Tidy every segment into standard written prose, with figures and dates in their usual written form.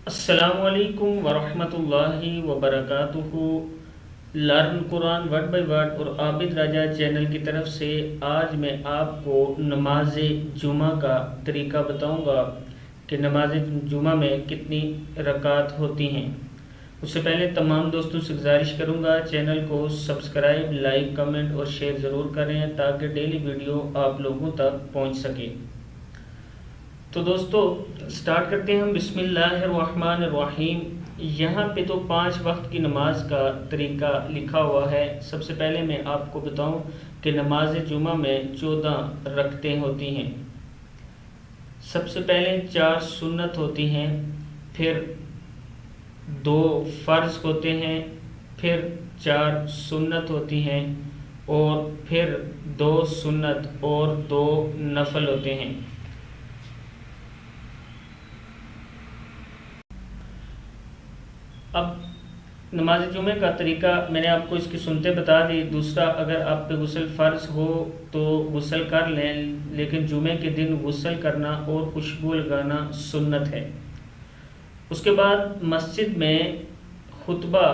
السلام علیکم ورحمۃ اللہ وبرکاتہ۔ Learn Quran word by word اور عابد راجہ چینل کی طرف سے آج میں آپ کو نماز جمعہ کا طریقہ بتاؤں گا کہ نماز جمعہ میں کتنی رکعت ہوتی ہیں۔ اس سے پہلے تمام دوستوں سے گزارش کروں گا چینل کو سبسکرائب، لائک، کمنٹ اور شیئر ضرور کریں تاکہ ڈیلی ویڈیو آپ لوگوں تک پہنچ سکے۔ تو دوستو سٹارٹ کرتے ہیں ہم۔ بسم اللہ الرحمن الرحیم۔ یہاں پہ تو 5 وقت کی نماز کا طریقہ لکھا ہوا ہے۔ سب سے پہلے میں آپ کو بتاؤں کہ نماز جمعہ میں 14 رکعتیں ہوتی ہیں۔ سب سے پہلے 4 سنت ہوتی ہیں، پھر 2 فرض ہوتے ہیں، پھر 4 سنت ہوتی ہیں اور پھر 2 سنت اور 2 نفل ہوتے ہیں۔ اب نماز جمعہ کا طریقہ میں نے آپ کو اس کی سنتے بتا دی۔ دوسرا، اگر آپ پہ غسل فرض ہو تو غسل کر لیں، لیکن جمعے کے دن غسل کرنا اور خوشبو لگانا سنت ہے۔ اس کے بعد مسجد میں خطبہ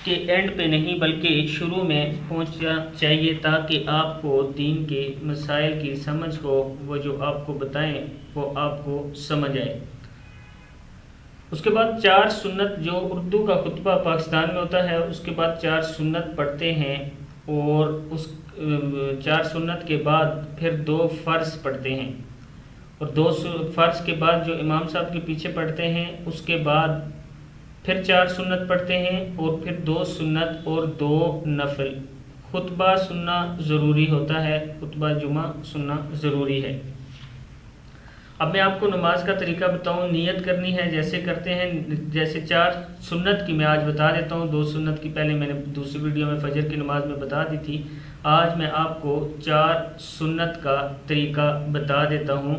کے اینڈ پہ نہیں بلکہ شروع میں پہنچنا چاہیے تاکہ آپ کو دین کے مسائل کی سمجھ ہو، وہ جو آپ کو بتائیں وہ آپ کو سمجھ آئے۔ اس کے بعد 4 سنت، جو اردو کا خطبہ پاکستان میں ہوتا ہے، اس کے بعد 4 سنت پڑھتے ہیں اور اس 4 سنت کے بعد پھر 2 فرض پڑھتے ہیں، اور 2 فرض کے بعد جو امام صاحب کے پیچھے پڑھتے ہیں اس کے بعد پھر 4 سنت پڑھتے ہیں اور پھر 2 سنت اور 2 نفل۔ خطبہ سننا ضروری ہوتا ہے، خطبہ جمعہ سننا ضروری ہے۔ اب میں آپ کو نماز کا طریقہ بتاؤں۔ نیت کرنی ہے جیسے کرتے ہیں، جیسے 4 سنت کی میں آج بتا دیتا ہوں۔ 2 سنت کی پہلے میں نے دوسری ویڈیو میں فجر کی نماز میں بتا دی تھی۔ آج میں آپ کو 4 سنت کا طریقہ بتا دیتا ہوں۔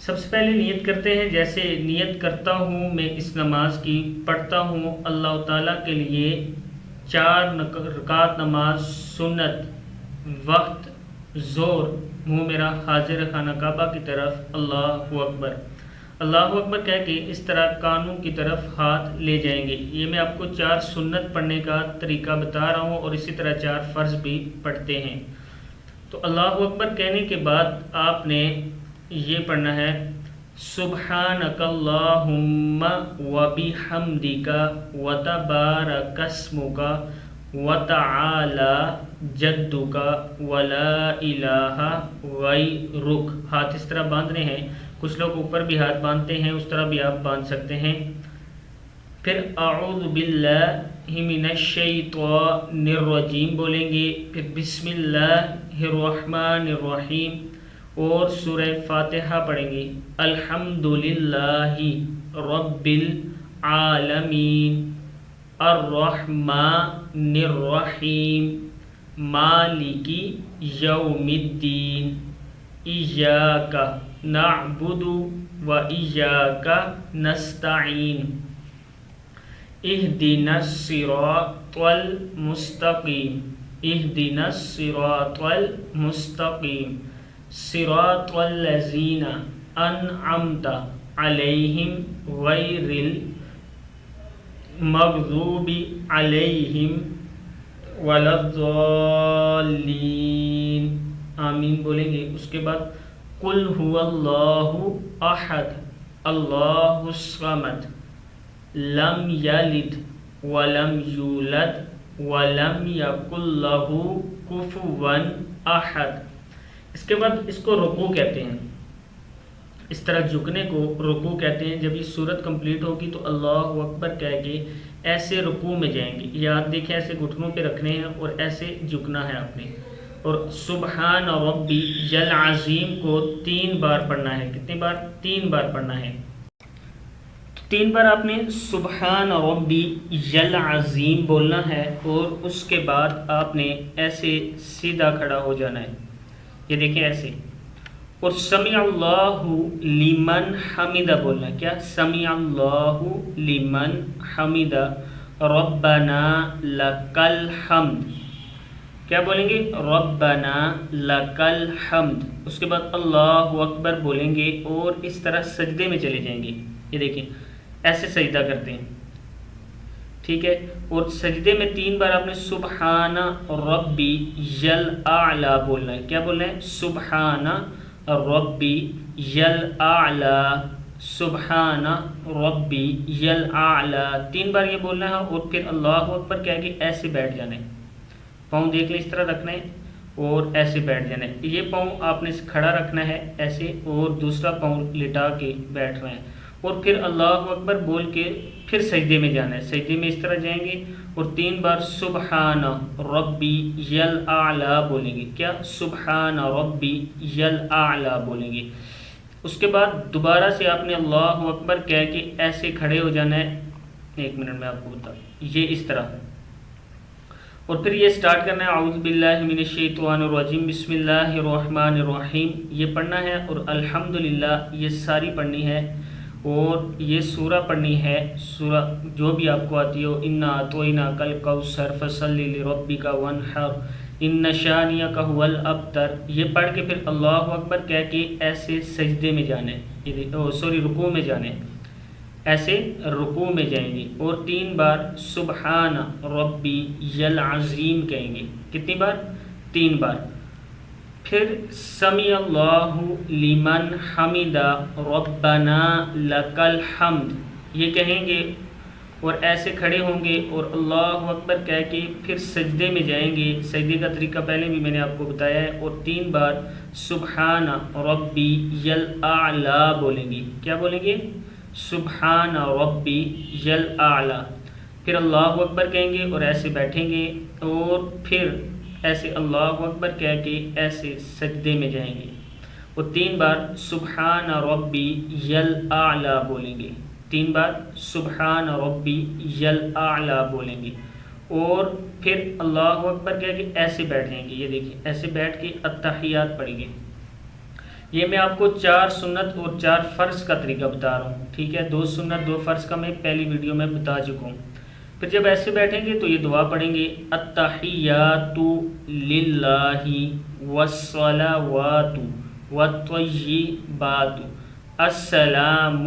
سب سے پہلے نیت کرتے ہیں، جیسے نیت کرتا ہوں میں اس نماز کی، پڑھتا ہوں اللہ تعالیٰ کے لیے 4 رکعت نماز سنت، وقت زور، منہ میرا حاضر خانہ کعبہ کی طرف، اللہ اکبر۔ اللہ اکبر کہہ کے اس طرح کانوں کی طرف ہاتھ لے جائیں گے۔ یہ میں آپ کو 4 سنت پڑھنے کا طریقہ بتا رہا ہوں، اور اسی طرح 4 فرض بھی پڑھتے ہیں۔ تو اللہ اکبر کہنے کے بعد آپ نے یہ پڑھنا ہے، سبحانک اللہم وبحمدک وتبارک اسمک وتعالی جدک ولا الہ غیرک۔ ہاتھ اس طرح باندھنے ہیں، کچھ لوگ اوپر بھی ہاتھ باندھتے ہیں، اس طرح بھی آپ باندھ سکتے ہیں۔ پھر اعوذ باللہ من الشیطان الرجیم بولیں گے، پھر بسم اللہ الرحمن الرحیم اور سورہ فاتحہ پڑھیں گے۔ الحمدللہ رب العالمین الرحمن الرحیم مالک یوم الدین ایاک نعبد و ایاک نستعین اہدنا الصراط المستقیم اہدنا الصراط المستقیم صراط الذین انعمت علیہم غیر المغضوب علیہم ولا الضالین، آمین بولیں گے۔ اس کے بعد قل هو اللہ احد اللہ الصمد لم یلد ولم یولد ولم یکن لہ کفوا احد۔ اس کے بعد اس کو رکوع کہتے ہیں، اس طرح جھکنے کو رکوع کہتے ہیں۔ جب یہ صورت کمپلیٹ ہوگی تو اللہ اکبر کہہ کے ایسے رکوع میں جائیں گے، یاد دیکھیں ایسے گھٹنوں پہ رکھنے ہیں اور ایسے جھکنا ہے آپ نے۔ اور سبحان ربی العظیم کو 3 بار پڑھنا ہے۔ کتنی بار؟ 3 بار پڑھنا ہے۔ 3 بار آپ نے سبحان ربی العظیم بولنا ہے، اور اس کے بعد آپ نے ایسے سیدھا کھڑا ہو جانا ہے، یہ دیکھیں ایسے، اور سمیع اللہ لمن حمدہ بولنا ہے۔ کیا؟ سمیع اللہ لمن حمدہ ربنا لک الحمد کیا بولیں گے؟ ربنا لکل حمد، اس کے بعد اللہ اکبر بولیں گے اور اس طرح سجدے میں چلے جائیں گے. یہ دیکھیں ایسے سجدہ کرتے ہیں، ٹھیک ہے. اور سجدے میں 3 بار آپ نے سبحان ربی الاعلی بولنا ہے. کیا بولنا ہے؟ سبحان ربی الاعلی، سبحان ربی الاعلی 3 بار یہ بولنا ہے. اور پھر اللہ اکبر کہہ کے ایسے بیٹھ جانا ہے. پاؤں دیکھ لیں اس طرح رکھنا ہے اور ایسے بیٹھ جانا ہے. یہ پاؤں آپ نے کھڑا رکھنا ہے ایسے، اور دوسرا پاؤں لٹا کے بیٹھ رہے ہیں. اور پھر اللہ اکبر بول کے پھر سجدے میں جانا ہے. سجدے میں اس طرح جائیں گے اور 3 بار سبحان ربی الاعلی بولیں گے. کیا؟ سبحان ربی الاعلی بولیں گے. اس کے بعد دوبارہ سے آپ نے اللہ اکبر کہہ کے ایسے کھڑے ہو جانا ہے. 1 منٹ میں آپ کو بتا، یہ اس طرح. اور پھر یہ سٹارٹ کرنا ہے اعوذ باللہ من الشیطان الرجیم بسم اللہ الرحمن الرحیم، یہ پڑھنا ہے. اور الحمدللہ یہ ساری پڑھنی ہے. اور یہ سورہ پڑھنی ہے، سورہ جو بھی آپ کو آتی ہو، انا اعطیناک الکوثر فصلی لربک وانحر ان شانئک ھو الابتر. یہ پڑھ کے پھر اللہ اکبر کہہ کے ایسے سجدے میں جانے، رکوع میں جانے، ایسے رکوع میں جائیں گے. اور 3 بار سبحان ربی العظیم کہیں گے. کتنی بار؟ 3 بار. پھر سمیع اللہ لمن حمدہ ربنا لک الحمد یہ کہیں گے اور ایسے کھڑے ہوں گے اور اللہ اکبر کہہ کے پھر سجدے میں جائیں گے. سجدے کا طریقہ پہلے بھی میں نے آپ کو بتایا ہے. اور 3 بار سبحان ربی الاعلی بولیں گے. کیا بولیں گے؟ سبحان ربی الاعلی. پھر اللہ اکبر کہیں گے اور ایسے بیٹھیں گے اور پھر ایسے اللہ اکبر کہہ کے ایسے سجدے میں جائیں گے. اور 3 بار سبحان ربی الاعلی بولیں گے. 3 بار سبحان ربی الاعلی بولیں گے. اور پھر اللہ اکبر کہہ کے ایسے بیٹھ جائیں گے. یہ دیکھیں ایسے بیٹھ کے التحیات پڑھیں گے. یہ میں آپ کو 4 سنت اور 4 فرض کا طریقہ بتا رہا ہوں، ٹھیک ہے. 2 سنت 2 فرض کا میں پہلی ویڈیو میں بتا چکا ہوں. پھر جب ایسے بیٹھیں گے تو یہ دعا پڑھیں گے التحیات للہ والصلوات والطیبات السلام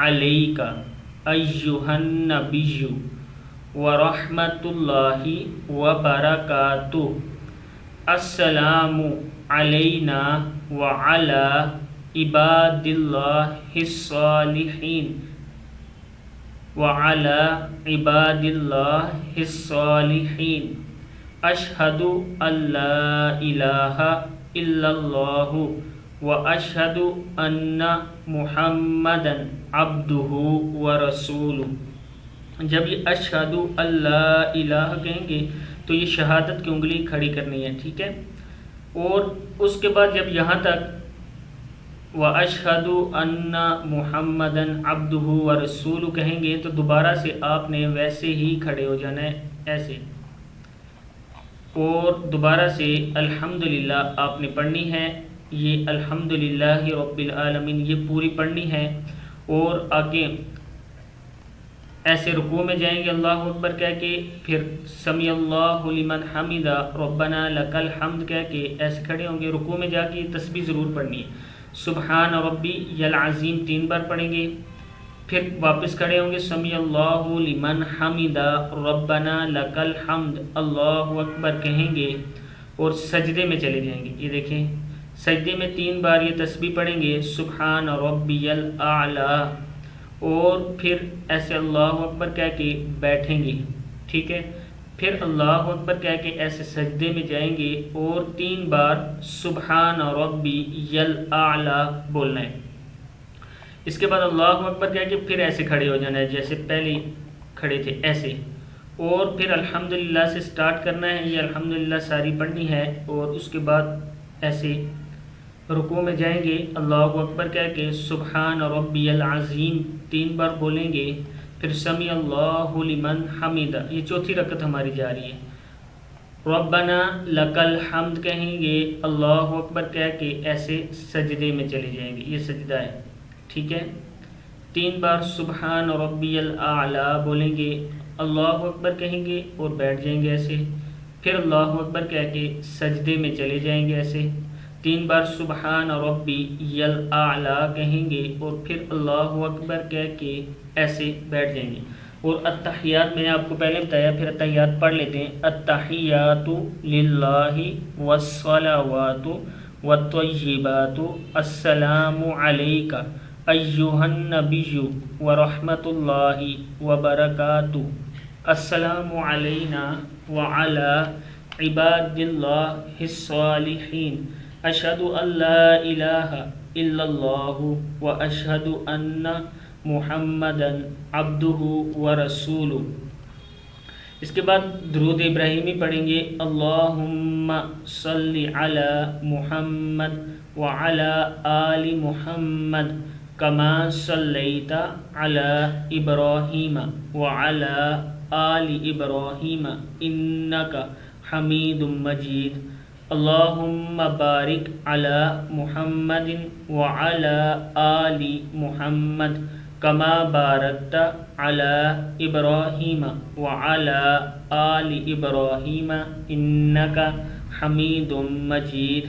علیک ایھا النبی ورحمۃ اللہ وبرکاتہ السلام علینا وعلی عباد اللہ الصالحین وعلی عباد اللہ الصالحین اشہد ان لا الہ الا اللہ واشہد ان محمدا عبدہ ورسولہ. جب یہ اشہد ان لا الہ کہیں گے تو یہ شہادت کی انگلی کھڑی کرنی ہے، ٹھیک ہے. اور اس کے بعد جب یہاں تک وَأَشْهَدُ أَنَّ مُحَمَّدًا عَبْدُهُ وَرَسُولُهُ کہیں گے تو دوبارہ سے آپ نے ویسے ہی کھڑے ہو جانا ہے ایسے. اور دوبارہ سے الحمدللہ آپ نے پڑھنی ہے. یہ الحمدللہ رب العالمین یہ پوری پڑھنی ہے. اور آگے ایسے رکوع میں جائیں گے اللہ اکبر کہہ کے، پھر سمیع اللہ لمن حمدہ ربنا لک الحمد کہہ کے ایسے کھڑے ہوں گے. رکوع میں جا کے تسبیح ضرور پڑھنی ہے. سبحان ربی العظیم 3 بار پڑھیں گے. پھر واپس کھڑے ہوں گے سمیع اللہ لمن حمدہ ربنا لک الحمد اللہ اکبر کہیں گے اور سجدے میں چلے جائیں گے. یہ دیکھیں سجدے میں 3 بار یہ تسبیح پڑھیں گے سبحان ربی الاعلی. اور پھر ایسے اللہ اکبر کہہ کے بیٹھیں گے، ٹھیک ہے. پھر اللہ اکبر کہہ کے ایسے سجدے میں جائیں گے اور 3 بار سبحان ربی الاعلی بولنا ہے. اس کے بعد اللہ اکبر کہہ کے پھر ایسے کھڑے ہو جانا ہے جیسے پہلے کھڑے تھے ایسے. اور پھر الحمدللہ سے سٹارٹ کرنا ہے. یہ الحمدللہ ساری پڑھنی ہے. اور اس کے بعد ایسے رکوع میں جائیں گے اللہ اکبر کہہ کے سبحان ربی العظیم 3 بار بولیں گے. پھر سمیع اللہ لمن حمدہ یہ 4تھی رکعت ہماری جا رہی ہے. ربنا لک الحمد کہیں گے اللہ اکبر کہہ کے ایسے سجدے میں چلے جائیں گے. یہ سجدہ ہے، ٹھیک ہے. 3 بار سبحان ربی الاعلی بولیں گے اللہ اکبر کہیں گے اور بیٹھ جائیں گے ایسے. پھر اللہ اکبر کہہ کے سجدے میں چلے جائیں گے ایسے 3 بار سبحان ربی الاعلیٰ کہیں گے اور پھر اللہ اکبر کہہ کے ایسے بیٹھ جائیں گے۔ اور التحیات میں نے آپ کو پہلے بتایا، پھر التحیات پڑھ لیتے ہیں۔ التحیات للہ والصلوات والطیبات السلام علیک ایہا النبی ورحمۃ اللہ وبرکاتہ السلام علینا وعلی عباد اللہ الصالحین اشہد ان لا الہ الا اللہ واشہد ان محمدا عبدہ ورسولہ۔ اس کے بعد درود ابراہیمی پڑھیں گے۔ اللہم صلی علی محمد وعلی آل محمد کما صلیت علی ابراہیم وعلی آل ابراہیم انک حمید مجید۔ اللہم بارک علی محمد وعلی آل محمد کما بارکت علی ابراہیم وعلی آل ابراہیم انک حمید مجید۔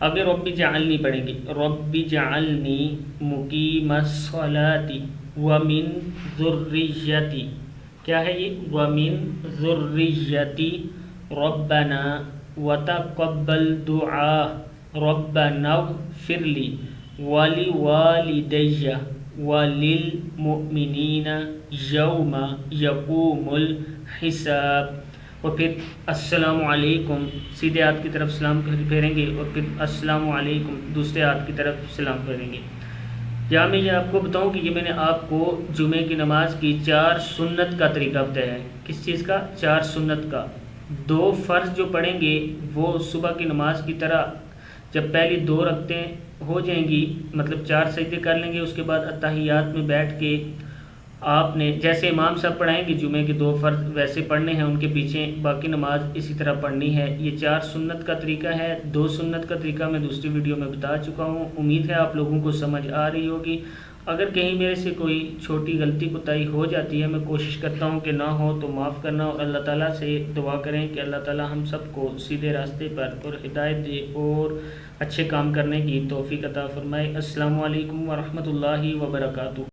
آگے رب جعلنی پڑھیں گے۔ رب جعلنی مقیم الصلاۃ ومن ذریتی، کیا ہے یہ؟ ومن ذریتی ربنا وتقبل دعاء ربنا اغفر لی ولوالدی وللمؤمنین یوم یقوم الحساب۔ اور پھر السلام علیکم، سیدھے ہاتھ کی طرف سلام پھیریں گے اور پھر السلام علیکم دوسرے ہاتھ کی طرف سلام پھیریں گے۔ یہاں میں یہ آپ کو بتاؤں کہ یہ میں نے آپ کو جمعے کی نماز کی 4 سنت کا طریقہ بتایا ہے۔ کس چیز کا؟ 4 سنت کا۔ 2 فرض جو پڑھیں گے وہ صبح کی نماز کی طرح جب پہلی 2 رکعتیں ہو جائیں گی، مطلب 4 سجدے کر لیں گے، اس کے بعد التحیات میں بیٹھ کے آپ نے جیسے امام صاحب پڑھائیں گے جمعے کے 2 فرض ویسے پڑھنے ہیں، ان کے پیچھے باقی نماز اسی طرح پڑھنی ہے۔ یہ 4 سنت کا طریقہ ہے۔ 2 سنت کا طریقہ میں دوسری ویڈیو میں بتا چکا ہوں، امید ہے آپ لوگوں کو سمجھ آ رہی ہوگی۔ اگر کہیں میرے سے کوئی چھوٹی غلطی کوتاہی ہو جاتی ہے، میں کوشش کرتا ہوں کہ نہ ہو تو معاف کرنا، اور اللہ تعالیٰ سے دعا کریں کہ اللہ تعالیٰ ہم سب کو سیدھے راستے پر اور ہدایت دے اور اچھے کام کرنے کی توفیق عطا فرمائے۔ السلام علیکم ورحمۃ اللہ وبرکاتہ۔